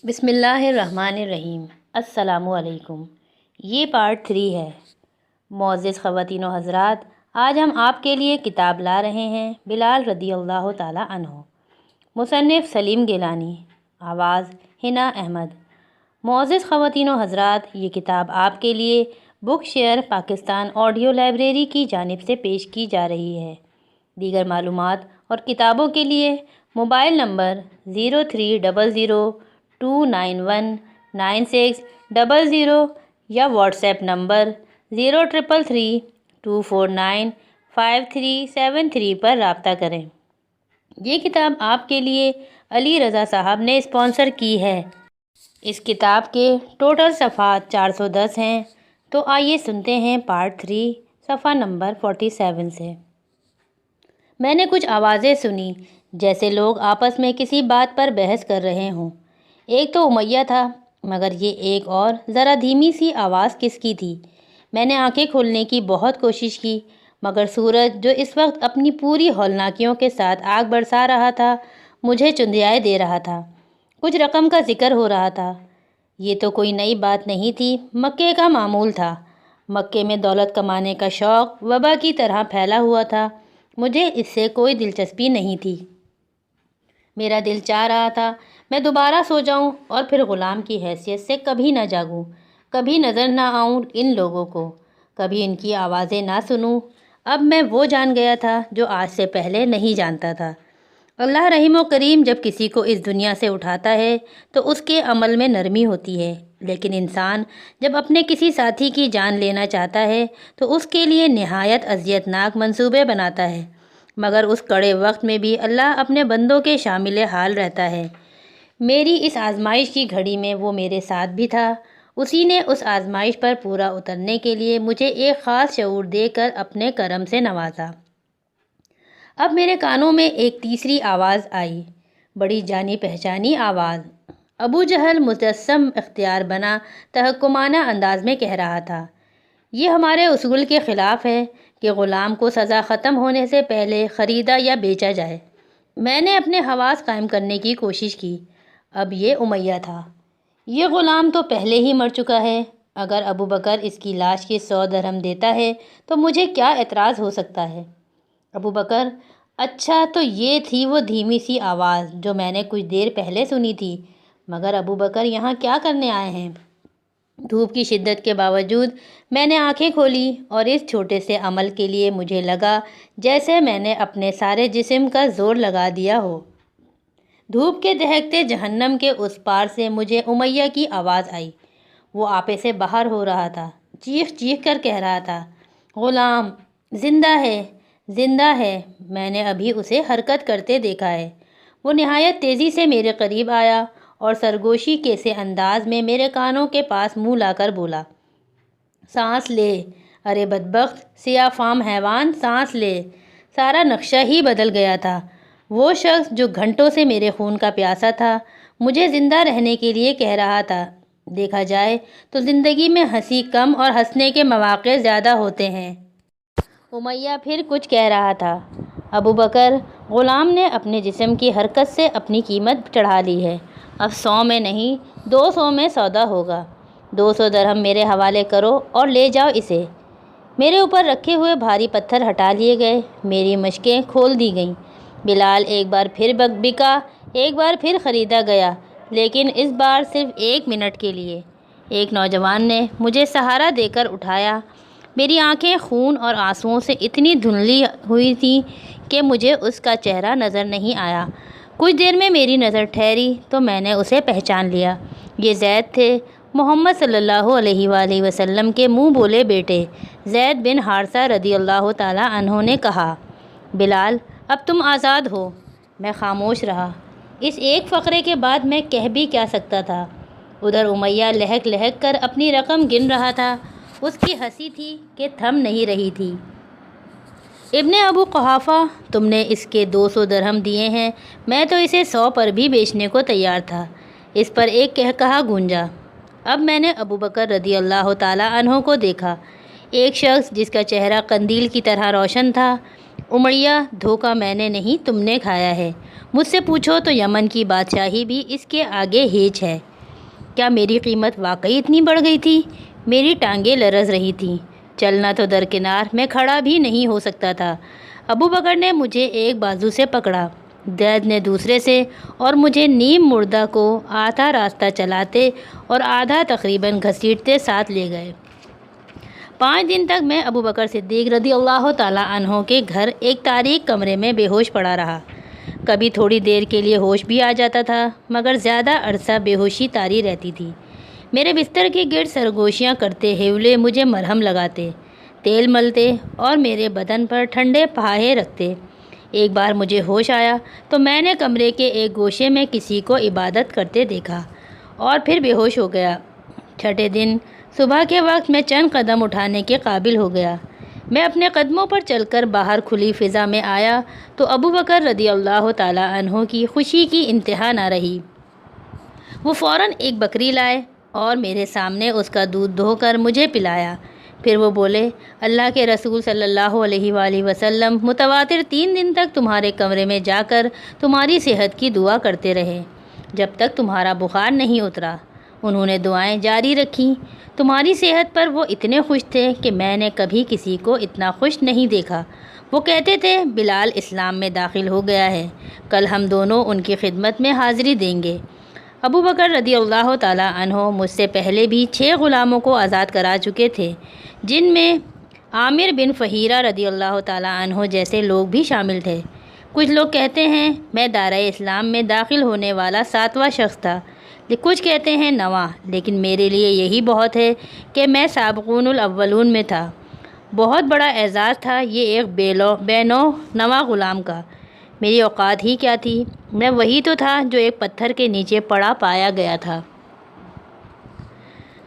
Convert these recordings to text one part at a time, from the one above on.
بسم اللہ الرحمن الرحیم۔ السلام علیکم۔ یہ پارٹ 3 ہے۔ معزز خواتین و حضرات، آج ہم آپ کے لیے کتاب لا رہے ہیں بلال رضی اللہ تعالیٰ عنہ۔ مصنف سلیم گیلانی، آواز حنا احمد۔ معزز خواتین و حضرات، یہ کتاب آپ کے لیے بک شیئر پاکستان آڈیو لائبریری کی جانب سے پیش کی جا رہی ہے۔ دیگر معلومات اور کتابوں کے لیے موبائل نمبر 030029196000 یا واٹس ایپ نمبر 0333249533 پر رابطہ کریں۔ یہ کتاب آپ کے لیے علی رضا صاحب نے اسپانسر کی ہے۔ اس کتاب کے ٹوٹل صفحات 410 ہیں۔ تو آئیے سنتے ہیں پارٹ 3 صفحہ نمبر 47 سے۔ میں نے کچھ آوازیں سنی جیسے لوگ آپس میں کسی بات پر بحث کر رہے ہوں۔ ایک تو امیہ تھا، مگر یہ ایک اور ذرا دھیمی سی آواز کس کی تھی؟ میں نے آنکھیں کھولنے کی بہت کوشش کی، مگر سورج جو اس وقت اپنی پوری ہولناکیوں کے ساتھ آگ برسا رہا تھا مجھے چندیائے دے رہا تھا۔ کچھ رقم کا ذکر ہو رہا تھا۔ یہ تو کوئی نئی بات نہیں تھی، مکے کا معمول تھا۔ مکے میں دولت کمانے کا شوق وبا کی طرح پھیلا ہوا تھا۔ مجھے اس سے کوئی دلچسپی نہیں تھی۔ میرا دل چاہ رہا تھا میں دوبارہ سو جاؤں اور پھر غلام کی حیثیت سے کبھی نہ جاگوں، کبھی نظر نہ آؤں ان لوگوں کو، کبھی ان کی آوازیں نہ سنوں۔ اب میں وہ جان گیا تھا جو آج سے پہلے نہیں جانتا تھا۔ اللہ رحیم و کریم جب کسی کو اس دنیا سے اٹھاتا ہے تو اس کے عمل میں نرمی ہوتی ہے، لیکن انسان جب اپنے کسی ساتھی کی جان لینا چاہتا ہے تو اس کے لیے نہایت اذیت ناک منصوبے بناتا ہے، مگر اس کڑے وقت میں بھی اللہ اپنے بندوں کے شامل حال رہتا ہے۔ میری اس آزمائش کی گھڑی میں وہ میرے ساتھ بھی تھا۔ اسی نے اس آزمائش پر پورا اترنے کے لیے مجھے ایک خاص شعور دے کر اپنے کرم سے نوازا۔ اب میرے کانوں میں ایک تیسری آواز آئی، بڑی جانی پہچانی آواز۔ ابو جہل مجسم اختیار بنا تحکمانہ انداز میں کہہ رہا تھا، یہ ہمارے اصول کے خلاف ہے کہ غلام کو سزا ختم ہونے سے پہلے خریدا یا بیچا جائے۔ میں نے اپنے حواس قائم کرنے کی کوشش کی۔ اب یہ امیہ تھا۔ یہ غلام تو پہلے ہی مر چکا ہے۔ اگر ابو بکر اس کی لاش کے 100 درہم دیتا ہے تو مجھے کیا اعتراض ہو سکتا ہے؟ ابو بکر؟ اچھا، تو یہ تھی وہ دھیمی سی آواز جو میں نے کچھ دیر پہلے سنی تھی، مگر ابو بکر یہاں کیا کرنے آئے ہیں؟ دھوپ کی شدت کے باوجود میں نے آنکھیں کھولی اور اس چھوٹے سے عمل کے لیے مجھے لگا جیسے میں نے اپنے سارے جسم کا زور لگا دیا ہو۔ دھوپ کے دہکتے جہنم کے اس پار سے مجھے امیہ کی آواز آئی۔ وہ آپے سے باہر ہو رہا تھا، چیخ چیخ کر کہہ رہا تھا، غلام زندہ ہے، زندہ ہے، میں نے ابھی اسے حرکت کرتے دیکھا ہے۔ وہ نہایت تیزی سے میرے قریب آیا اور سرگوشی کے سے انداز میں میرے کانوں کے پاس منہ لا کر بولا، سانس لے، ارے بدبخت سیاہ فام حیوان، سانس لے۔ سارا نقشہ ہی بدل گیا تھا۔ وہ شخص جو گھنٹوں سے میرے خون کا پیاسا تھا مجھے زندہ رہنے کے لیے کہہ رہا تھا۔ دیکھا جائے تو زندگی میں ہنسی کم اور ہنسنے کے مواقع زیادہ ہوتے ہیں۔ امیہ پھر کچھ کہہ رہا تھا۔ ابو بکر، غلام نے اپنے جسم کی حرکت سے اپنی قیمت چڑھا لی ہے۔ اب 100 میں نہیں 200 میں سودا ہوگا۔ 200 درہم میرے حوالے کرو اور لے جاؤ اسے۔ میرے اوپر رکھے ہوئے بھاری پتھر ہٹا لیے گئے، میری مشقیں کھول دی گئیں۔ بلال ایک بار پھر بکا، ایک بار پھر خریدا گیا، لیکن اس بار صرف 1 منٹ کے لیے۔ ایک نوجوان نے مجھے سہارا دے کر اٹھایا۔ میری آنکھیں خون اور آنسوؤں سے اتنی دھندلی ہوئی تھیں کہ مجھے اس کا چہرہ نظر نہیں آیا۔ کچھ دیر میں میری نظر ٹھہری تو میں نے اسے پہچان لیا۔ یہ زید تھے، محمد صلی اللہ علیہ وآلہ وسلم کے منہ بولے بیٹے۔ زید بن حارثہ رضی اللہ تعالیٰ عنہ نے کہا، بلال اب تم آزاد ہو۔ میں خاموش رہا۔ اس ایک فقرے کے بعد میں کہہ بھی کیا سکتا تھا؟ ادھر امیہ لہک لہک کر اپنی رقم گن رہا تھا۔ اس کی ہنسی تھی کہ تھم نہیں رہی تھی۔ ابن ابو قحافہ، تم نے اس کے 200 درہم دیے ہیں، میں تو اسے 100 پر بھی بیچنے کو تیار تھا۔ اس پر ایک کہا گونجا۔ اب میں نے ابو بکر رضی اللہ تعالیٰ عنہ کو دیکھا، ایک شخص جس کا چہرہ قندیل کی طرح روشن تھا۔ امیہ، دھوکہ میں نے نہیں تم نے کھایا ہے۔ مجھ سے پوچھو تو یمن کی بادشاہی بھی اس کے آگے ہیچ ہے۔ کیا میری قیمت واقعی اتنی بڑھ گئی تھی؟ میری ٹانگیں لرز رہی تھیں، چلنا تو درکنار، میں کھڑا بھی نہیں ہو سکتا تھا۔ ابو بکر نے مجھے ایک بازو سے پکڑا، زید نے دوسرے سے، اور مجھے نیم مردہ کو آدھا راستہ چلاتے اور آدھا تقریباً گھسیٹتے ساتھ لے گئے۔ 5 دن تک میں ابو بکر صدیق رضی اللہ تعالیٰ عنہ کے گھر ایک تاریک کمرے میں بے ہوش پڑا رہا۔ کبھی تھوڑی دیر کے لیے ہوش بھی آ جاتا تھا، مگر زیادہ عرصہ بے ہوشی طاری رہتی تھی۔ میرے بستر کے گرد سرگوشیاں کرتے حیولے مجھے مرہم لگاتے، تیل ملتے اور میرے بدن پر ٹھنڈے پھاہے رکھتے۔ ایک بار مجھے ہوش آیا تو میں نے کمرے کے ایک گوشے میں کسی کو عبادت کرتے دیکھا اور پھر بے ہوش ہو گیا۔ 6 دن صبح کے وقت میں چند قدم اٹھانے کے قابل ہو گیا۔ میں اپنے قدموں پر چل کر باہر کھلی فضا میں آیا تو ابو بکر رضی اللہ تعالیٰ عنہ کی خوشی کی انتہا نہ رہی۔ وہ فوراً ایک بکری لائے اور میرے سامنے اس کا دودھ دھو کر مجھے پلایا۔ پھر وہ بولے، اللہ کے رسول صلی اللہ علیہ وآلہ وسلم متواتر 3 دن تک تمہارے کمرے میں جا کر تمہاری صحت کی دعا کرتے رہے جب تک تمہارا بخار نہیں اترا۔ انہوں نے دعائیں جاری رکھیں۔ تمہاری صحت پر وہ اتنے خوش تھے کہ میں نے کبھی کسی کو اتنا خوش نہیں دیکھا۔ وہ کہتے تھے، بلال اسلام میں داخل ہو گیا ہے، کل ہم دونوں ان کی خدمت میں حاضری دیں گے۔ ابو بکر رضی اللہ تعالیٰ عنہ مجھ سے پہلے بھی 6 غلاموں کو آزاد کرا چکے تھے، جن میں عامر بن فہیرہ رضی اللہ تعالیٰ عنہ جیسے لوگ بھی شامل تھے۔ کچھ لوگ کہتے ہیں میں دائرۂ اسلام میں داخل ہونے والا 7واں شخص تھا، کچھ کہتے ہیں 9واں، لیکن میرے لیے یہی بہت ہے کہ میں سابقون الاولون میں تھا۔ بہت بڑا اعزاز تھا یہ ایک بے نوع نواں غلام کا۔ میری اوقات ہی کیا تھی؟ میں وہی تو تھا جو ایک پتھر کے نیچے پڑا پایا گیا تھا۔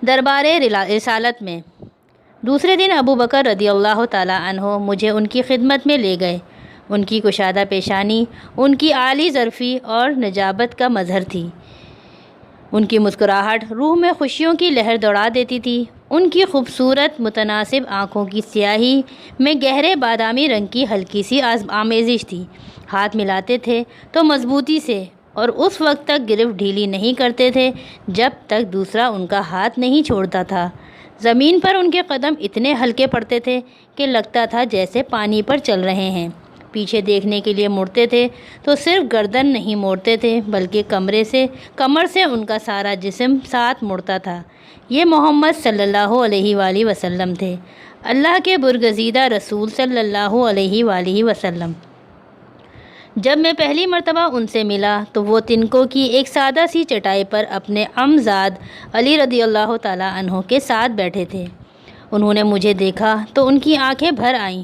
دربار رسالت میں دوسرے دن ابو بکر رضی اللہ تعالیٰ عنہ مجھے ان کی خدمت میں لے گئے۔ ان کی کشادہ پیشانی ان کی عالی ظرفی اور نجابت کا مظہر تھی۔ ان کی مسکراہٹ روح میں خوشیوں کی لہر دوڑا دیتی تھی۔ ان کی خوبصورت متناسب آنکھوں کی سیاہی میں گہرے بادامی رنگ کی ہلکی سی آمیزش تھی۔ ہاتھ ملاتے تھے تو مضبوطی سے، اور اس وقت تک گرفت ڈھیلی نہیں کرتے تھے جب تک دوسرا ان کا ہاتھ نہیں چھوڑتا تھا۔ زمین پر ان کے قدم اتنے ہلکے پڑتے تھے کہ لگتا تھا جیسے پانی پر چل رہے ہیں۔ پیچھے دیکھنے کے لیے مڑتے تھے تو صرف گردن نہیں موڑتے تھے بلکہ کمر سے ان کا سارا جسم ساتھ مڑتا تھا۔ یہ محمد صلی اللہ علیہ وآلہ وسلم تھے، اللہ کے برگزیدہ رسول صلی اللہ علیہ وآلہ وسلم۔ جب میں پہلی مرتبہ ان سے ملا تو وہ تنکوں کی ایک سادہ سی چٹائی پر اپنے عمزاد علی رضی اللہ تعالیٰ عنہ کے ساتھ بیٹھے تھے۔ انہوں نے مجھے دیکھا تو ان کی آنکھیں بھر آئیں۔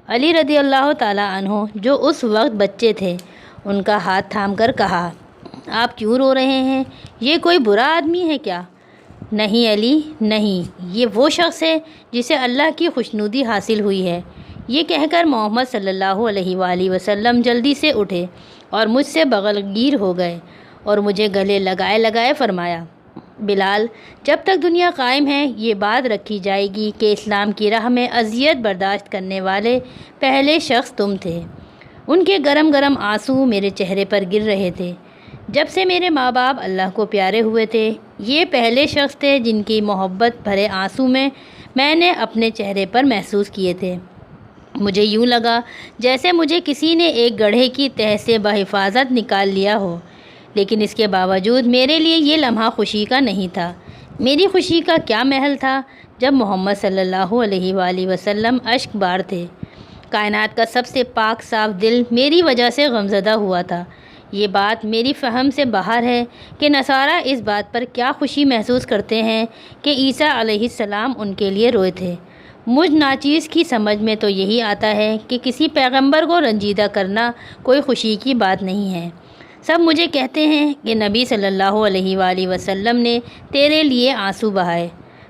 علی رضی اللہ تعالیٰ عنہ جو اس وقت بچے تھے، ان کا ہاتھ تھام کر کہا، آپ کیوں رو رہے ہیں؟ یہ کوئی برا آدمی ہے کیا؟ نہیں علی، نہیں، یہ وہ شخص ہے جسے اللہ کی خوشنودی حاصل ہوئی ہے۔ یہ کہہ کر محمد صلی اللہ علیہ وآلہ وسلم جلدی سے اٹھے اور مجھ سے بغل گیر ہو گئے اور مجھے گلے لگائے فرمایا، بلال، جب تک دنیا قائم ہے یہ بات رکھی جائے گی کہ اسلام کی راہ میں اذیت برداشت کرنے والے پہلے شخص تم تھے۔ ان کے گرم گرم آنسو میرے چہرے پر گر رہے تھے۔ جب سے میرے ماں باپ اللہ کو پیارے ہوئے تھے، یہ پہلے شخص تھے جن کی محبت بھرے آنسو میں نے اپنے چہرے پر محسوس کیے تھے۔ مجھے یوں لگا جیسے مجھے کسی نے ایک گڑھے کی تہہ سے بحفاظت نکال لیا ہو، لیکن اس کے باوجود میرے لیے یہ لمحہ خوشی کا نہیں تھا۔ میری خوشی کا کیا محل تھا جب محمد صلی اللہ علیہ وآلہ وسلم اشک بار تھے۔ کائنات کا سب سے پاک صاف دل میری وجہ سے غمزدہ ہوا تھا۔ یہ بات میری فہم سے باہر ہے کہ نصارہ اس بات پر کیا خوشی محسوس کرتے ہیں کہ عیسیٰ علیہ السلام ان کے لیے روئے تھے۔ مجھ ناچیز کی سمجھ میں تو یہی آتا ہے کہ کسی پیغمبر کو رنجیدہ کرنا کوئی خوشی کی بات نہیں ہے۔ سب مجھے کہتے ہیں کہ نبی صلی اللہ علیہ وآلہ وسلم نے تیرے لیے آنسو بہائے،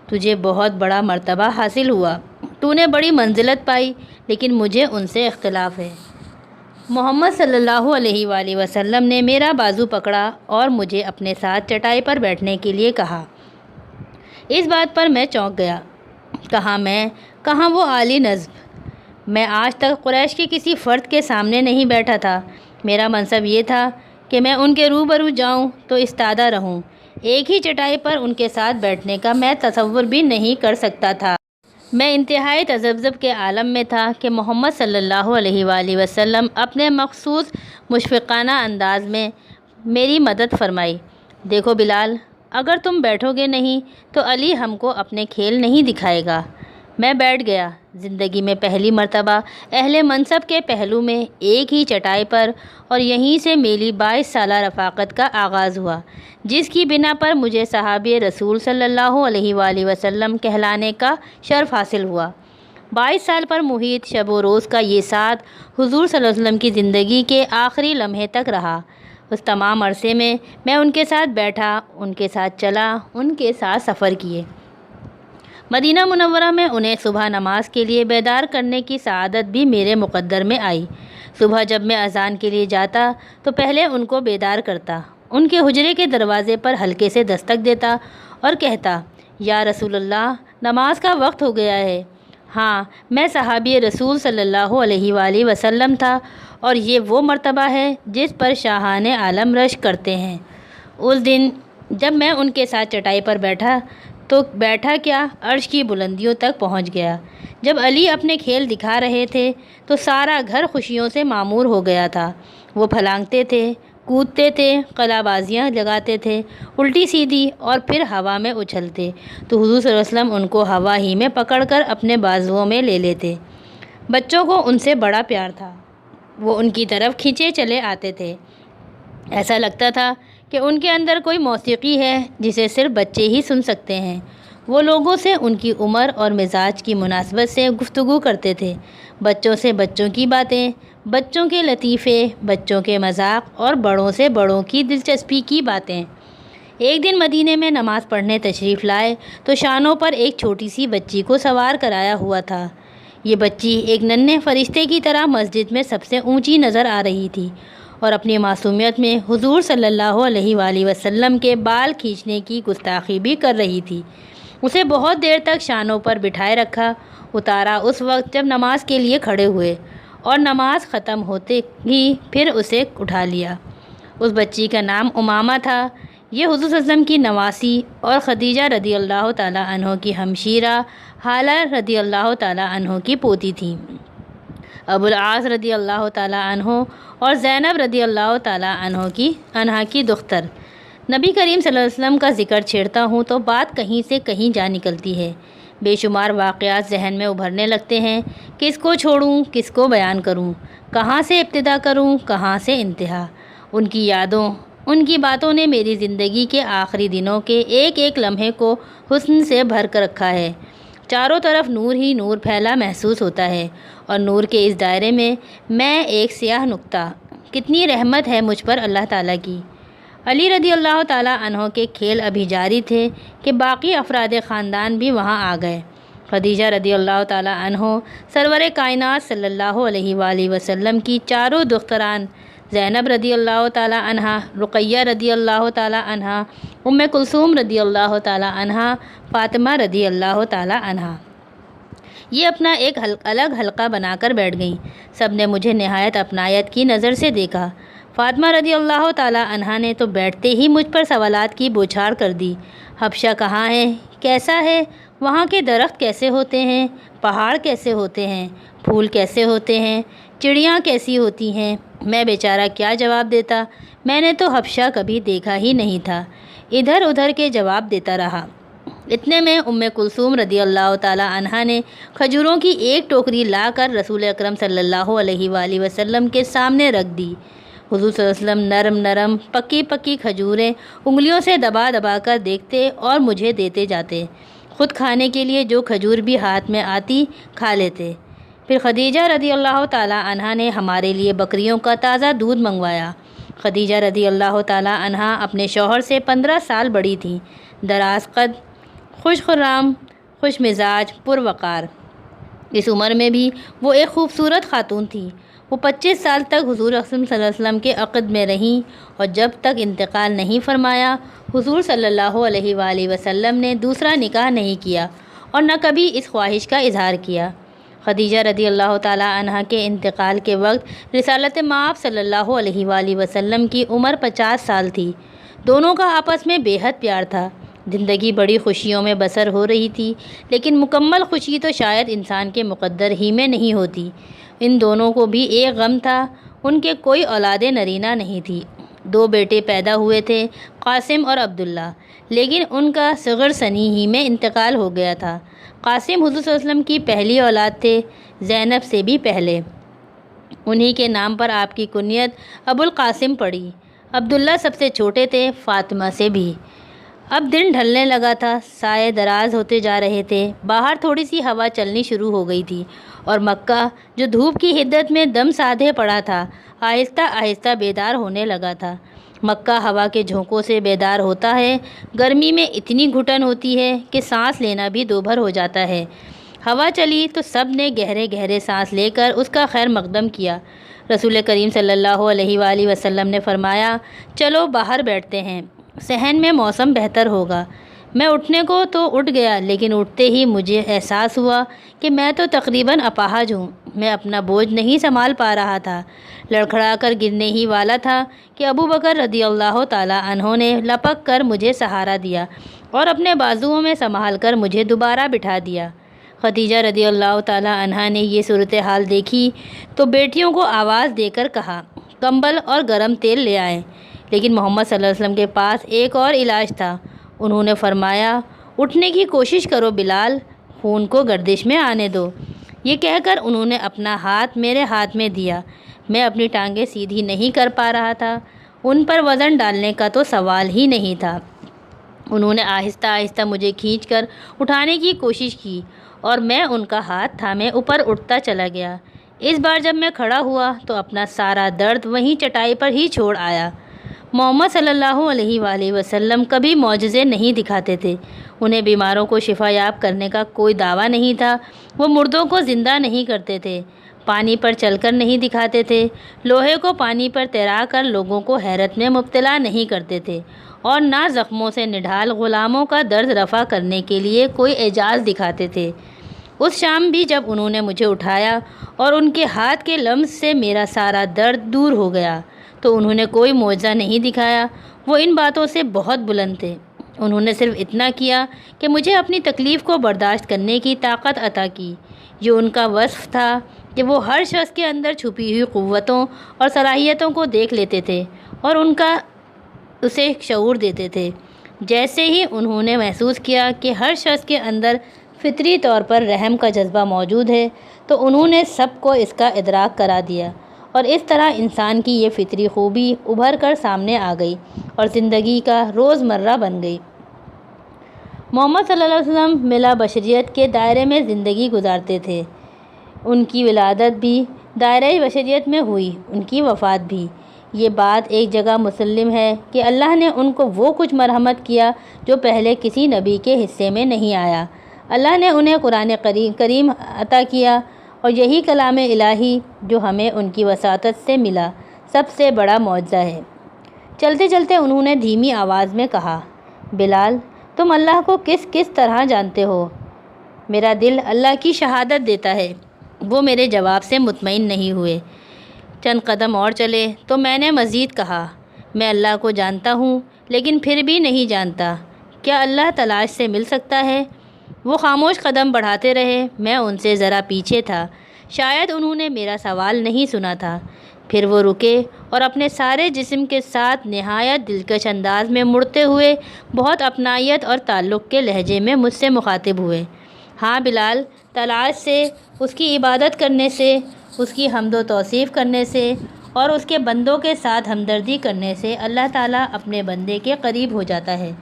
تجھے بہت بڑا مرتبہ حاصل ہوا، تو نے بڑی منزلت پائی، لیکن مجھے ان سے اختلاف ہے۔ محمد صلی اللہ علیہ وآلہ وسلم نے میرا بازو پکڑا اور مجھے اپنے ساتھ چٹائی پر بیٹھنے کے لیے کہا۔ اس بات پر میں چونک گیا۔ کہاں وہ عالی نصب؟ میں آج تک قریش کے کسی فرد کے سامنے نہیں بیٹھا تھا۔ میرا منصب یہ تھا کہ میں ان کے روبرو جاؤں تو استادہ رہوں۔ ایک ہی چٹائی پر ان کے ساتھ بیٹھنے کا میں تصور بھی نہیں کر سکتا تھا۔ میں انتہائی تذبذب کے عالم میں تھا کہ محمد صلی اللہ علیہ وآلہ وسلم اپنے مخصوص مشفقانہ انداز میں میری مدد فرمائی۔ دیکھو بلال، اگر تم بیٹھو گے نہیں تو علی ہم کو اپنے کھیل نہیں دکھائے گا۔ میں بیٹھ گیا۔ زندگی میں پہلی مرتبہ اہل منصب کے پہلو میں ایک ہی چٹائی پر، اور یہیں سے میری 22 سالہ رفاقت کا آغاز ہوا، جس کی بنا پر مجھے صحابی رسول صلی اللہ علیہ وآلہ وسلم کہلانے کا شرف حاصل ہوا۔ 22 سال پر محیط شب و روز کا یہ ساتھ حضور صلی اللہ علیہ وسلم کی زندگی کے آخری لمحے تک رہا۔ اس تمام عرصے میں ان کے ساتھ بیٹھا، ان کے ساتھ چلا، ان کے ساتھ سفر کیے۔ مدینہ منورہ میں انہیں صبح نماز کے لیے بیدار کرنے کی سعادت بھی میرے مقدر میں آئی۔ صبح جب میں اذان کے لیے جاتا تو پہلے ان کو بیدار کرتا، ان کے حجرے کے دروازے پر ہلکے سے دستک دیتا اور کہتا، یا رسول اللہ، نماز کا وقت ہو گیا ہے۔ ہاں، میں صحابی رسول صلی اللہ علیہ وآلہ وسلم تھا، اور یہ وہ مرتبہ ہے جس پر شاہان عالم رشک کرتے ہیں۔ اس دن جب میں ان کے ساتھ چٹائی پر بیٹھا تو بیٹھا کیا، عرش کی بلندیوں تک پہنچ گیا۔ جب علی اپنے کھیل دکھا رہے تھے تو سارا گھر خوشیوں سے معمور ہو گیا تھا۔ وہ پھلانگتے تھے، کودتے تھے، قلع بازیاں لگاتے تھے، الٹی سیدھی، اور پھر ہوا میں اچھلتے تو حضور صلی اللہ علیہ وسلم ان کو ہوا ہی میں پکڑ کر اپنے بازوؤں میں لے لیتے۔ بچوں کو ان سے بڑا پیار تھا، وہ ان کی طرف کھینچے چلے آتے تھے۔ ایسا لگتا تھا کہ ان کے اندر کوئی موسیقی ہے جسے صرف بچے ہی سن سکتے ہیں۔ وہ لوگوں سے ان کی عمر اور مزاج کی مناسبت سے گفتگو کرتے تھے، بچوں سے بچوں کی باتیں، بچوں کے لطیفے، بچوں کے مذاق، اور بڑوں سے بڑوں کی دلچسپی کی باتیں۔ ایک دن مدینے میں نماز پڑھنے تشریف لائے تو شانوں پر ایک چھوٹی سی بچی کو سوار کرایا ہوا تھا۔ یہ بچی ایک ننھے فرشتے کی طرح مسجد میں سب سے اونچی نظر آ رہی تھی، اور اپنی معصومیت میں حضور صلی اللہ علیہ وآلہ وسلم کے بال کھینچنے کی گستاخی بھی کر رہی تھی۔ اسے بہت دیر تک شانوں پر بٹھائے رکھا، اتارا اس وقت جب نماز کے لیے کھڑے ہوئے، اور نماز ختم ہوتے ہی پھر اسے اٹھا لیا۔ اس بچی کا نام امامہ تھا۔ یہ حضور صلی اللہ علیہ وسلم کی نواسی اور خدیجہ رضی اللہ تعالیٰ عنہ کی ہمشیرہ حالہ رضی اللہ تعالیٰ عنہ کی پوتی تھی۔ ابو العاص رضی اللہ تعالیٰ عنہ اور زینب رضی اللہ تعالیٰ عنہا کی دختر۔ نبی کریم صلی اللہ علیہ وسلم کا ذکر چھیڑتا ہوں تو بات کہیں سے کہیں جا نکلتی ہے۔ بے شمار واقعات ذہن میں ابھرنے لگتے ہیں، کس کو چھوڑوں، کس کو بیان کروں، کہاں سے ابتدا کروں، کہاں سے انتہا۔ ان کی یادوں، ان کی باتوں نے میری زندگی کے آخری دنوں کے ایک ایک لمحے کو حسن سے بھر کر رکھا ہے۔ چاروں طرف نور ہی نور پھیلا محسوس ہوتا ہے، اور نور کے اس دائرے میں ایک سیاہ نقطہ۔ کتنی رحمت ہے مجھ پر اللہ تعالیٰ کی۔ علی رضی اللہ تعالیٰ عنہ کے کھیل ابھی جاری تھے کہ باقی افراد خاندان بھی وہاں آ گئے۔ خدیجہ رضی اللہ تعالیٰ عنہ سرور کائنات صلی اللہ علیہ وآلہ وسلم کی چاروں دختران، زینب رضی اللہ تعالیٰ عنہا، رقیہ رضی اللہ تعالیٰ عنہا، ام کلثوم رضی اللہ تعالیٰ عنہا، فاطمہ رضی اللہ تعالیٰ عنہا، یہ اپنا ایک الگ حلقہ بنا کر بیٹھ گئیں۔ سب نے مجھے نہایت اپنائیت کی نظر سے دیکھا۔ فاطمہ رضی اللہ تعالیٰ عنہا نے تو بیٹھتے ہی مجھ پر سوالات کی بوچھار کر دی۔ حبشہ کہاں ہے؟ کیسا ہے؟ وہاں کے درخت کیسے ہوتے ہیں؟ پہاڑ کیسے ہوتے ہیں؟ پھول کیسے ہوتے ہیں؟ چڑیاں کیسی ہوتی ہیں؟ میں بیچارہ کیا جواب دیتا؟ میں نے تو حبشہ کبھی دیکھا ہی نہیں تھا۔ ادھر ادھر کے جواب دیتا رہا۔ اتنے میں ام کلثوم رضی اللہ تعالیٰ عنہا نے کھجوروں کی ایک ٹوکری لا کر رسول اکرم صلی اللہ علیہ وآلہ وسلم کے سامنے رکھ دی۔ حضور صلی اللہ علیہ وسلم نرم نرم پکی پکی کھجوریں انگلیوں سے دبا دبا کر دیکھتے اور مجھے دیتے جاتے۔ خود کھانے کے لیے جو کھجور بھی ہاتھ میں آتی کھا لیتے۔ پھر خدیجہ رضی اللہ تعالیٰ عنہا نے ہمارے لیے بکریوں کا تازہ دودھ منگوایا۔ خدیجہ رضی اللہ تعالیٰ عنہا اپنے شوہر سے 15 سال بڑی تھیں، دراز قد، خوش خرام، خوش مزاج، پروقار۔ اس عمر میں بھی وہ ایک خوبصورت خاتون تھی۔ وہ 25 سال تک حضور اکرم صلی اللہ علیہ وسلم کے عقد میں رہیں، اور جب تک انتقال نہیں فرمایا حضور صلی اللہ علیہ وآلہ وسلم نے دوسرا نکاح نہیں کیا، اور نہ کبھی اس خواہش کا اظہار کیا۔ خدیجہ رضی اللہ تعالیٰ عنہا کے انتقال کے وقت رسالت مآب صلی اللہ علیہ وآلہ وسلم کی عمر 50 سال تھی۔ دونوں کا آپس میں بے حد پیار تھا۔ زندگی بڑی خوشیوں میں بسر ہو رہی تھی، لیکن مکمل خوشی تو شاید انسان کے مقدر ہی میں نہیں ہوتی۔ ان دونوں کو بھی ایک غم تھا، ان کے کوئی اولاد نرینہ نہیں تھی۔ 2 بیٹے پیدا ہوئے تھے، قاسم اور عبداللہ، لیکن ان کا صغر سنی ہی میں انتقال ہو گیا تھا۔ قاسم حضور صلی اللہ علیہ وسلم کی پہلی اولاد تھے، زینب سے بھی پہلے۔ انہی کے نام پر آپ کی کنیت ابو القاسم پڑی۔ عبداللہ سب سے چھوٹے تھے، فاطمہ سے بھی۔ اب دن ڈھلنے لگا تھا، سائے دراز ہوتے جا رہے تھے، باہر تھوڑی سی ہوا چلنی شروع ہو گئی تھی، اور مکہ جو دھوپ کی حدت میں دم سادھے پڑا تھا، آہستہ آہستہ بیدار ہونے لگا تھا۔ مکہ ہوا کے جھونکوں سے بیدار ہوتا ہے، گرمی میں اتنی گھٹن ہوتی ہے کہ سانس لینا بھی دوبھر ہو جاتا ہے۔ ہوا چلی تو سب نے گہرے گہرے سانس لے کر اس کا خیر مقدم کیا۔ رسول کریم صلی اللہ علیہ وآلہ وسلم نے فرمایا، چلو باہر بیٹھتے ہیں، صحن میں موسم بہتر ہوگا۔ میں اٹھنے کو تو اٹھ گیا، لیکن اٹھتے ہی مجھے احساس ہوا کہ میں تو تقریباً اپاہج ہوں۔ میں اپنا بوجھ نہیں سنبھال پا رہا تھا، لڑکھڑا کر گرنے ہی والا تھا کہ ابو بکر رضی اللہ تعالیٰ عنہ نے لپک کر مجھے سہارا دیا اور اپنے بازوؤں میں سنبھال کر مجھے دوبارہ بٹھا دیا۔ خدیجہ رضی اللہ تعالیٰ عنہا نے یہ صورتحال دیکھی تو بیٹیوں کو آواز دے کر کہا، کمبل اور گرم تیل لے آئیں، لیکن محمد صلی اللہ علیہ وسلم کے پاس ایک اور علاج تھا۔ انہوں نے فرمایا، اٹھنے کی کوشش کرو بلال، خون کو گردش میں آنے دو۔ یہ کہہ کر انہوں نے اپنا ہاتھ میرے ہاتھ میں دیا۔ میں اپنی ٹانگیں سیدھی نہیں کر پا رہا تھا، ان پر وزن ڈالنے کا تو سوال ہی نہیں تھا۔ انہوں نے آہستہ آہستہ مجھے کھینچ کر اٹھانے کی کوشش کی اور میں ان کا ہاتھ تھامے اوپر اٹھتا چلا گیا۔ اس بار جب میں کھڑا ہوا تو اپنا سارا درد وہیں چٹائی پر ہی چھوڑ آیا۔ محمد صلی اللہ علیہ وآلہ وسلم کبھی معجزے نہیں دکھاتے تھے، انہیں بیماروں کو شفا یاب کرنے کا کوئی دعویٰ نہیں تھا، وہ مردوں کو زندہ نہیں کرتے تھے، پانی پر چل کر نہیں دکھاتے تھے، لوہے کو پانی پر تیرا کر لوگوں کو حیرت میں مبتلا نہیں کرتے تھے، اور نہ زخموں سے نڈھال غلاموں کا درد رفع کرنے کے لیے کوئی اعجاز دکھاتے تھے۔ اس شام بھی جب انہوں نے مجھے اٹھایا اور ان کے ہاتھ کے لمس سے میرا سارا درد دور ہو گیا تو انہوں نے کوئی معجزہ نہیں دکھایا، وہ ان باتوں سے بہت بلند تھے۔ انہوں نے صرف اتنا کیا کہ مجھے اپنی تکلیف کو برداشت کرنے کی طاقت عطا کی۔ یہ ان کا وصف تھا کہ وہ ہر شخص کے اندر چھپی ہوئی قوتوں اور صلاحیتوں کو دیکھ لیتے تھے اور ان کا اسے شعور دیتے تھے۔ جیسے ہی انہوں نے محسوس کیا کہ ہر شخص کے اندر فطری طور پر رحم کا جذبہ موجود ہے تو انہوں نے سب کو اس کا ادراک کرا دیا، اور اس طرح انسان کی یہ فطری خوبی ابھر کر سامنے آ گئی اور زندگی کا روزمرہ بن گئی۔ محمد صلی اللہ علیہ وسلم ملا بشریت کے دائرے میں زندگی گزارتے تھے۔ ان کی ولادت بھی دائرۂ بشریت میں ہوئی، ان کی وفات بھی۔ یہ بات ایک جگہ مسلم ہے کہ اللہ نے ان کو وہ کچھ مرحمت کیا جو پہلے کسی نبی کے حصے میں نہیں آیا۔ اللہ نے انہیں قرآن کریم عطا کیا، اور یہی کلام الہی جو ہمیں ان کی وساطت سے ملا سب سے بڑا معجزہ ہے۔ چلتے چلتے انہوں نے دھیمی آواز میں کہا، بلال، تم اللہ کو کس کس طرح جانتے ہو؟ میرا دل اللہ کی شہادت دیتا ہے۔ وہ میرے جواب سے مطمئن نہیں ہوئے۔ چند قدم اور چلے تو میں نے مزید کہا، میں اللہ کو جانتا ہوں لیکن پھر بھی نہیں جانتا، کیا اللہ تلاش سے مل سکتا ہے؟ وہ خاموش قدم بڑھاتے رہے، میں ان سے ذرا پیچھے تھا، شاید انہوں نے میرا سوال نہیں سنا تھا۔ پھر وہ رکے اور اپنے سارے جسم کے ساتھ نہایت دلکش انداز میں مڑتے ہوئے بہت اپنائیت اور تعلق کے لہجے میں مجھ سے مخاطب ہوئے، ہاں بلال، تلاش سے، اس کی عبادت کرنے سے، اس کی حمد و توصیف کرنے سے اور اس کے بندوں کے ساتھ ہمدردی کرنے سے اللہ تعالیٰ اپنے بندے کے قریب ہو جاتا ہے۔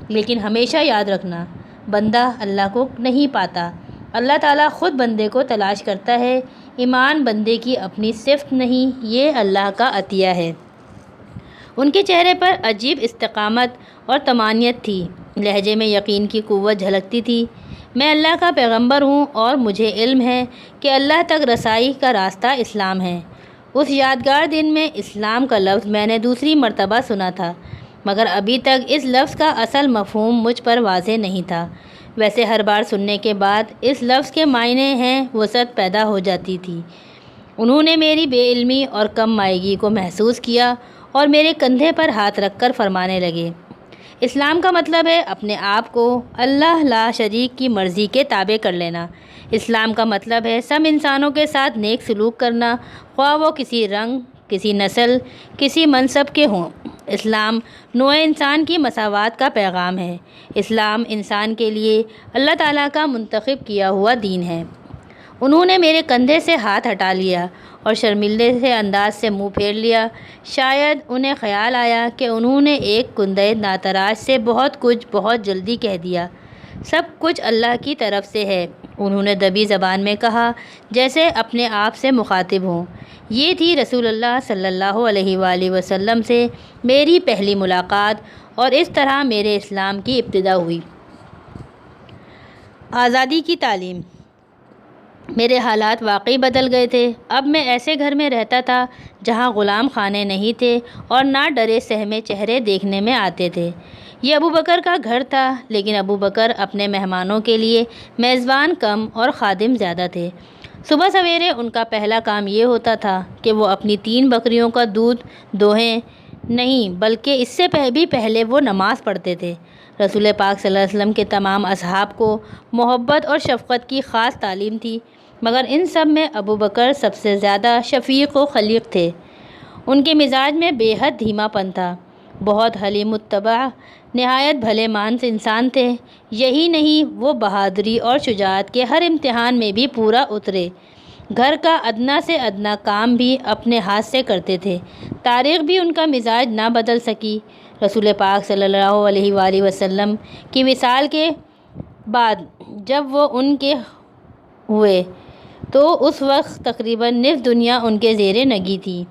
لیکن ہمیشہ یاد رکھنا، بندہ اللہ کو نہیں پاتا، اللہ تعالیٰ خود بندے کو تلاش کرتا ہے۔ ایمان بندے کی اپنی صفت نہیں، یہ اللہ کا عطیہ ہے۔ ان کے چہرے پر عجیب استقامت اور طمانینت تھی، لہجے میں یقین کی قوت جھلکتی تھی۔ میں اللہ کا پیغمبر ہوں اور مجھے علم ہے کہ اللہ تک رسائی کا راستہ اسلام ہے۔ اس یادگار دن میں اسلام کا لفظ میں نے دوسری مرتبہ سنا تھا، مگر ابھی تک اس لفظ کا اصل مفہوم مجھ پر واضح نہیں تھا۔ ویسے ہر بار سننے کے بعد اس لفظ کے معنی ہیں وسعت پیدا ہو جاتی تھی۔ انہوں نے میری بے علمی اور کم مائگی کو محسوس کیا اور میرے کندھے پر ہاتھ رکھ کر فرمانے لگے، اسلام کا مطلب ہے اپنے آپ کو اللہ لا شریک کی مرضی کے تابع کر لینا۔ اسلام کا مطلب ہے سب انسانوں کے ساتھ نیک سلوک کرنا، خواہ وہ کسی رنگ، کسی نسل، کسی منصب کے ہوں۔ اسلام نوع انسان کی مساوات کا پیغام ہے۔ اسلام انسان کے لیے اللہ تعالیٰ کا منتخب کیا ہوا دین ہے۔ انہوں نے میرے کندھے سے ہاتھ ہٹا لیا اور شرمندے سے انداز سے منہ پھیر لیا۔ شاید انہیں خیال آیا کہ انہوں نے ایک کندہ ناتراش سے بہت کچھ بہت جلدی کہہ دیا۔ سب کچھ اللہ کی طرف سے ہے، انہوں نے دبی زبان میں کہا، جیسے اپنے آپ سے مخاطب ہوں۔ یہ تھی رسول اللہ صلی اللہ علیہ وآلہ وسلم سے میری پہلی ملاقات، اور اس طرح میرے اسلام کی ابتدا ہوئی۔ آزادی کی تعلیم۔ میرے حالات واقعی بدل گئے تھے۔ اب میں ایسے گھر میں رہتا تھا جہاں غلام خانے نہیں تھے اور نہ ڈرے سہمے چہرے دیکھنے میں آتے تھے۔ یہ ابو بکر کا گھر تھا، لیکن ابو بکر اپنے مہمانوں کے لیے میزبان کم اور خادم زیادہ تھے۔ صبح سویرے ان کا پہلا کام یہ ہوتا تھا کہ وہ اپنی 3 بکریوں کا دودھ دوہیں، نہیں بلکہ اس سے بھی پہلے وہ نماز پڑھتے تھے۔ رسول پاک صلی اللہ علیہ وسلم کے تمام اصحاب کو محبت اور شفقت کی خاص تعلیم تھی، مگر ان سب میں ابو بکر سب سے زیادہ شفیق و خلیق تھے۔ ان کے مزاج میں بے حد دھیما پن تھا، بہت حلیم الطبع، نہایت بھلے مانس انسان تھے۔ یہی نہیں، وہ بہادری اور شجاعت کے ہر امتحان میں بھی پورا اترے۔ گھر کا ادنا سے ادنا کام بھی اپنے ہاتھ سے کرتے تھے۔ تاریخ بھی ان کا مزاج نہ بدل سکی۔ رسول پاک صلی اللہ علیہ وآلہ وسلم کی وصال کے بعد جب وہ ان کے ہوئے تو اس وقت تقریباً نصف دنیا ان کے زیر نگی تھی،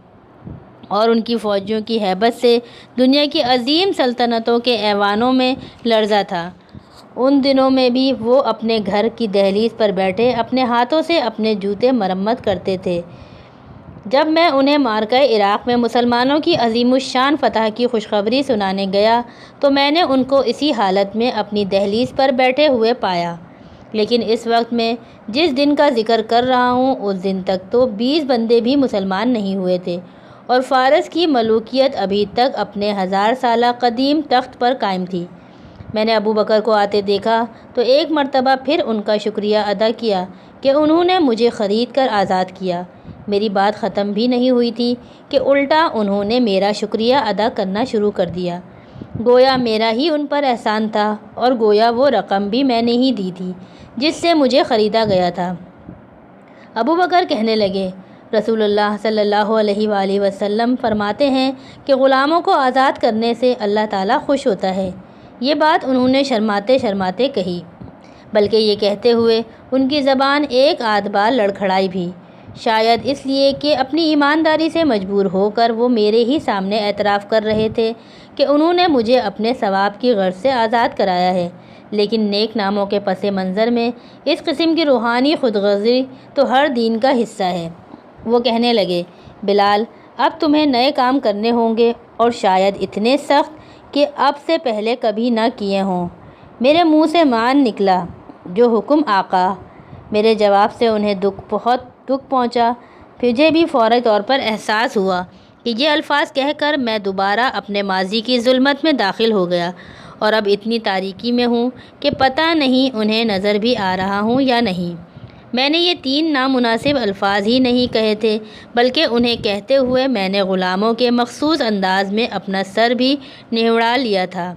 اور ان کی فوجیوں کی ہیبت سے دنیا کی عظیم سلطنتوں کے ایوانوں میں لرزا تھا۔ ان دنوں میں بھی وہ اپنے گھر کی دہلیز پر بیٹھے اپنے ہاتھوں سے اپنے جوتے مرمت کرتے تھے۔ جب میں انہیں معرکہ عراق میں مسلمانوں کی عظیم الشان فتح کی خوشخبری سنانے گیا تو میں نے ان کو اسی حالت میں اپنی دہلیز پر بیٹھے ہوئے پایا۔ لیکن اس وقت میں جس دن کا ذکر کر رہا ہوں، اس دن تک تو 20 بندے بھی مسلمان نہیں ہوئے تھے، اور فارس کی ملوکیت ابھی تک اپنے 1000 سالہ قدیم تخت پر قائم تھی۔ میں نے ابو بکر کو آتے دیکھا تو ایک مرتبہ پھر ان کا شکریہ ادا کیا کہ انہوں نے مجھے خرید کر آزاد کیا۔ میری بات ختم بھی نہیں ہوئی تھی کہ الٹا انہوں نے میرا شکریہ ادا کرنا شروع کر دیا، گویا میرا ہی ان پر احسان تھا، اور گویا وہ رقم بھی میں نے ہی دی تھی جس سے مجھے خریدا گیا تھا۔ ابو بکر کہنے لگے، رسول اللہ صلی اللہ علیہ وآلہ وسلم فرماتے ہیں کہ غلاموں کو آزاد کرنے سے اللہ تعالیٰ خوش ہوتا ہے۔ یہ بات انہوں نے شرماتے شرماتے کہی، بلکہ یہ کہتے ہوئے ان کی زبان ایک آدھ بار لڑکھڑائی بھی، شاید اس لیے کہ اپنی ایمانداری سے مجبور ہو کر وہ میرے ہی سامنے اعتراف کر رہے تھے کہ انہوں نے مجھے اپنے ثواب کی غرض سے آزاد کرایا ہے۔ لیکن نیک ناموں کے پس منظر میں اس قسم کی روحانی خودغرضی تو ہر دین کا حصہ ہے۔ وہ کہنے لگے، بلال، اب تمہیں نئے کام کرنے ہوں گے، اور شاید اتنے سخت کہ اب سے پہلے کبھی نہ کیے ہوں۔ میرے منہ سے مان نکلا، جو حکم آقا۔ میرے جواب سے انہیں بہت دکھ پہنچا۔ مجھے بھی فوری طور پر احساس ہوا کہ یہ الفاظ کہہ کر میں دوبارہ اپنے ماضی کی ظلمت میں داخل ہو گیا، اور اب اتنی تاریکی میں ہوں کہ پتہ نہیں انہیں نظر بھی آ رہا ہوں یا نہیں۔ میں نے یہ 3 نامناسب الفاظ ہی نہیں کہے تھے، بلکہ انہیں کہتے ہوئے میں نے غلاموں کے مخصوص انداز میں اپنا سر بھی نہوڑا لیا تھا۔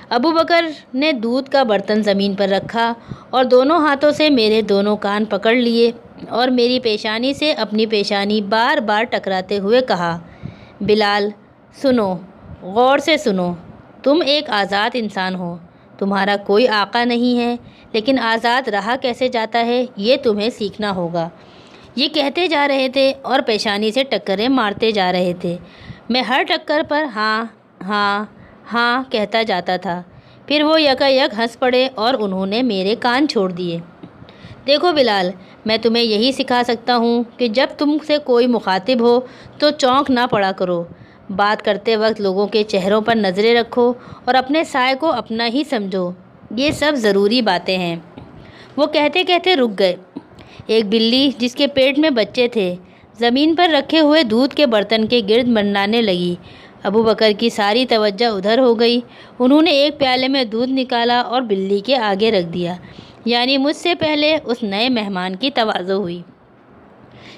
ابو بکر نے دودھ کا برتن زمین پر رکھا اور دونوں ہاتھوں سے میرے دونوں کان پکڑ لیے اور میری پیشانی سے اپنی پیشانی بار بار ٹکراتے ہوئے کہا، بلال، سنو، غور سے سنو، تم ایک آزاد انسان ہو، تمہارا کوئی آقا نہیں ہے، لیکن آزاد رہا کیسے جاتا ہے یہ تمہیں سیکھنا ہوگا۔ یہ کہتے جا رہے تھے اور پیشانی سے ٹکریں مارتے جا رہے تھے۔ میں ہر ٹکر پر ہاں ہاں ہاں کہتا جاتا تھا۔ پھر وہ یکا یک ہنس پڑے اور انہوں نے میرے کان چھوڑ دیے۔ دیکھو بلال، میں تمہیں یہی سکھا سکتا ہوں کہ جب تم سے کوئی مخاطب ہو تو چونک نہ پڑا کرو۔ بات کرتے وقت لوگوں کے چہروں پر نظریں رکھو اور اپنے سائے کو اپنا ہی سمجھو، یہ سب ضروری باتیں ہیں۔ وہ کہتے کہتے رک گئے۔ ایک بلی جس کے پیٹ میں بچے تھے زمین پر رکھے ہوئے دودھ کے برتن کے گرد منڈلانے لگی۔ ابو بکر کی ساری توجہ ادھر ہو گئی۔ انہوں نے ایک پیالے میں دودھ نکالا اور بلی کے آگے رکھ دیا، یعنی مجھ سے پہلے اس نئے مہمان کی تواضع ہوئی۔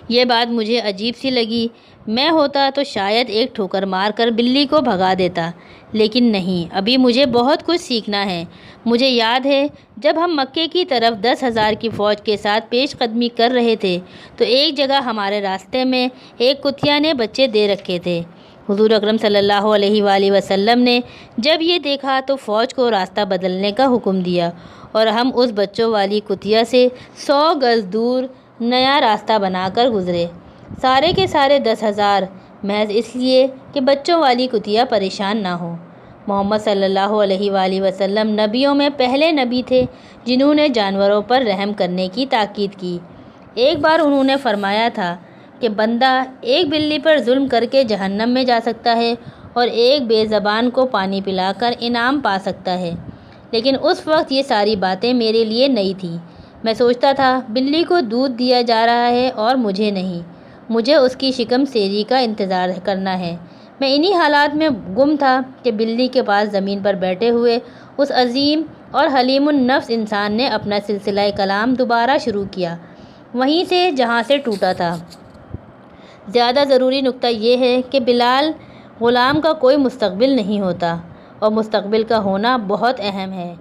یہ بات مجھے عجیب سی لگی۔ میں ہوتا تو شاید ایک ٹھوکر مار کر بلی کو بھگا دیتا، لیکن نہیں، ابھی مجھے بہت کچھ سیکھنا ہے۔ مجھے یاد ہے جب ہم مکے کی طرف 10,000 کی فوج کے ساتھ پیش قدمی کر رہے تھے تو ایک جگہ ہمارے راستے میں ایک کتیا نے بچے دے رکھے تھے۔ حضور اکرم صلی اللہ علیہ وآلہ وسلم نے جب یہ دیکھا تو فوج کو راستہ بدلنے کا حکم دیا اور ہم اس بچوں والی کتیا سے 100 گز دور نیا راستہ بنا کر گزرے، سارے کے سارے 10,000، محض اس لیے کہ بچوں والی کتیا پریشان نہ ہو۔ محمد صلی اللہ علیہ وآلہ وسلم نبیوں میں پہلے نبی تھے جنہوں نے جانوروں پر رحم کرنے کی تاکید کی۔ ایک بار انہوں نے فرمایا تھا کہ بندہ ایک بلی پر ظلم کر کے جہنم میں جا سکتا ہے اور ایک بے زبان کو پانی پلا کر انعام پا سکتا ہے، لیکن اس وقت یہ ساری باتیں میرے لیے نئی تھیں۔ میں سوچتا تھا بلی کو دودھ دیا جا رہا ہے اور مجھے نہیں، مجھے اس کی شکم سیری کا انتظار کرنا ہے۔ میں انہی حالات میں گم تھا کہ بلی کے پاس زمین پر بیٹھے ہوئے اس عظیم اور حلیم النفس انسان نے اپنا سلسلہ کلام دوبارہ شروع کیا، وہیں سے جہاں سے ٹوٹا تھا۔ زیادہ ضروری نکتہ یہ ہے کہ بلال غلام کا کوئی مستقبل نہیں ہوتا، اور مستقبل کا ہونا بہت اہم ہے۔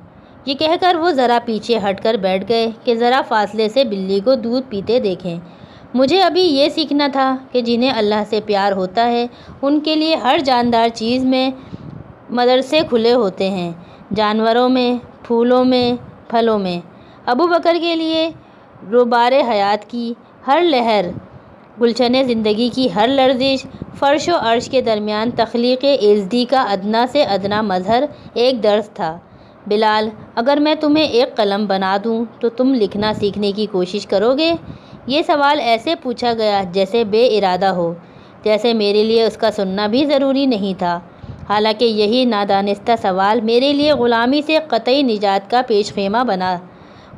یہ کہہ کر وہ ذرا پیچھے ہٹ کر بیٹھ گئے کہ ذرا فاصلے سے بلی کو دودھ پیتے دیکھیں۔ مجھے ابھی یہ سیکھنا تھا کہ جنہیں اللہ سے پیار ہوتا ہے ان کے لیے ہر جاندار چیز میں مدرسے کھلے ہوتے ہیں، جانوروں میں، پھولوں میں، پھلوں میں۔ ابو بکر کے لیے روبار حیات کی ہر لہر، گلشن زندگی کی ہر لرزش، فرش و عرش کے درمیان تخلیق ایزدی کا ادنا سے ادنا مظہر ایک درس تھا۔ بلال، اگر میں تمہیں ایک قلم بنا دوں تو تم لکھنا سیکھنے کی کوشش کرو گے؟ یہ سوال ایسے پوچھا گیا جیسے بے ارادہ ہو، جیسے میرے لیے اس کا سننا بھی ضروری نہیں تھا، حالانکہ یہی نادانستہ سوال میرے لیے غلامی سے قطعی نجات کا پیش خیمہ بنا۔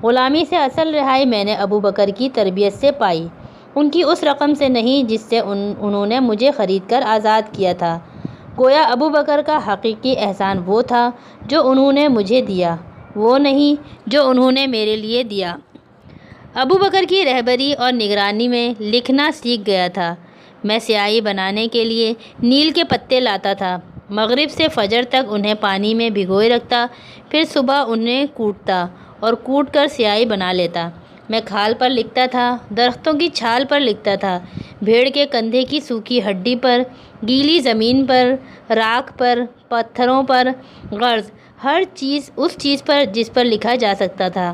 غلامی سے اصل رہائی میں نے ابو بکر کی تربیت سے پائی، ان کی اس رقم سے نہیں جس سے انہوں نے مجھے خرید کر آزاد کیا تھا۔ گویا ابو بکر کا حقیقی احسان وہ تھا جو انہوں نے مجھے دیا، وہ نہیں جو انہوں نے میرے لیے دیا۔ ابو بکر کی رہبری اور نگرانی میں لکھنا سیکھ گیا تھا۔ میں سیاہی بنانے کے لیے نیل کے پتے لاتا تھا، مغرب سے فجر تک انہیں پانی میں بھگوئے رکھتا، پھر صبح انہیں کوٹتا اور کوٹ کر سیاہی بنا لیتا۔ میں کھال پر لکھتا تھا، درختوں کی چھال پر لکھتا تھا، بھیڑ کے کندھے کی سوکھی ہڈی پر، گیلی زمین پر، راکھ پر، پتھروں پر، غرض ہر چیز اس چیز پر جس پر لکھا جا سکتا تھا۔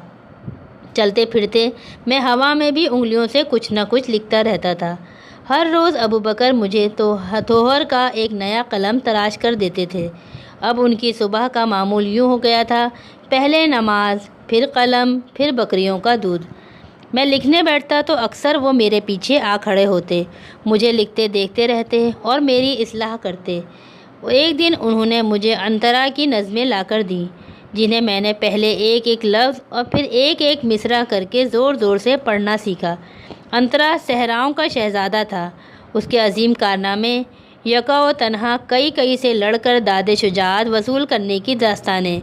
چلتے پھرتے میں ہوا میں بھی انگلیوں سے کچھ نہ کچھ لکھتا رہتا تھا۔ ہر روز ابو بکر مجھے تو ہتھوڑ کا ایک نیا قلم تراش کر دیتے تھے۔ اب ان کی صبح کا معمول یوں ہو گیا تھا، پہلے نماز، پھر قلم، پھر بکریوں کا دودھ۔ میں لکھنے بیٹھتا تو اکثر وہ میرے پیچھے آ کھڑے ہوتے، مجھے لکھتے دیکھتے رہتے اور میری اصلاح کرتے۔ ایک دن انہوں نے مجھے انترا کی نظمیں لا کر دیں، جنہیں میں نے پہلے ایک ایک لفظ اور پھر ایک ایک مصرع کر کے زور زور سے پڑھنا سیکھا۔ انترا صحراؤں کا شہزادہ تھا، اس کے عظیم کارنامے، یکا و تنہا کئی سے لڑ کر داد شجاعت وصول کرنے کی داستانیں،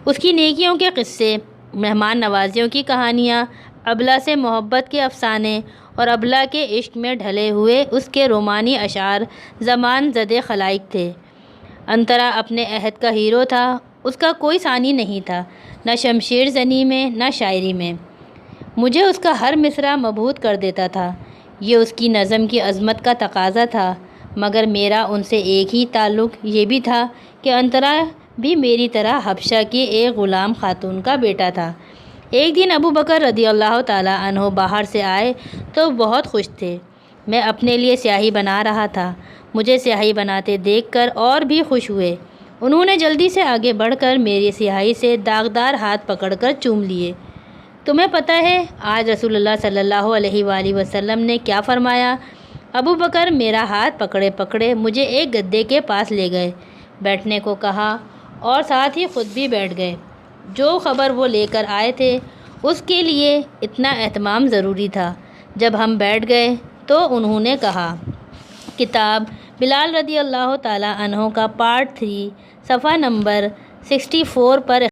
اس کی نیکیوں کے قصے، مہمان نوازیوں کی کہانیاں، ابلہ سے محبت کے افسانے اور ابلہ کے عشق میں ڈھلے ہوئے اس کے رومانی اشعار زمان زدہ خلائق تھے۔ انترا اپنے عہد کا ہیرو تھا، اس کا کوئی ثانی نہیں تھا، نہ شمشیر زنی میں نہ شاعری میں۔ مجھے اس کا ہر مصرع مبہوت کر دیتا تھا، یہ اس کی نظم کی عظمت کا تقاضا تھا، مگر میرا ان سے ایک ہی تعلق یہ بھی تھا کہ انترا بھی میری طرح حبشہ کی ایک غلام خاتون کا بیٹا تھا۔ ایک دن ابو بکر رضی اللہ تعالیٰ عنہ باہر سے آئے تو بہت خوش تھے۔ میں اپنے لیے سیاہی بنا رہا تھا، مجھے سیاہی بناتے دیکھ کر اور بھی خوش ہوئے۔ انہوں نے جلدی سے آگے بڑھ کر میری سیاہی سے داغدار ہاتھ پکڑ کر چوم لیے۔ تمہیں پتہ ہے آج رسول اللہ صلی اللہ علیہ وآلہ وسلم نے کیا فرمایا؟ ابو بکر میرا ہاتھ پکڑے پکڑے مجھے ایک گدے کے پاس لے گئے، بیٹھنے کو کہا اور ساتھ ہی خود بھی بیٹھ گئے۔ جو خبر وہ لے کر آئے تھے اس کے لیے اتنا اہتمام ضروری تھا۔ جب ہم بیٹھ گئے تو انہوں نے کہا، کتاب بلال رضی اللہ تعالیٰ عنہ کا پارٹ 3 صفحہ نمبر 64 پر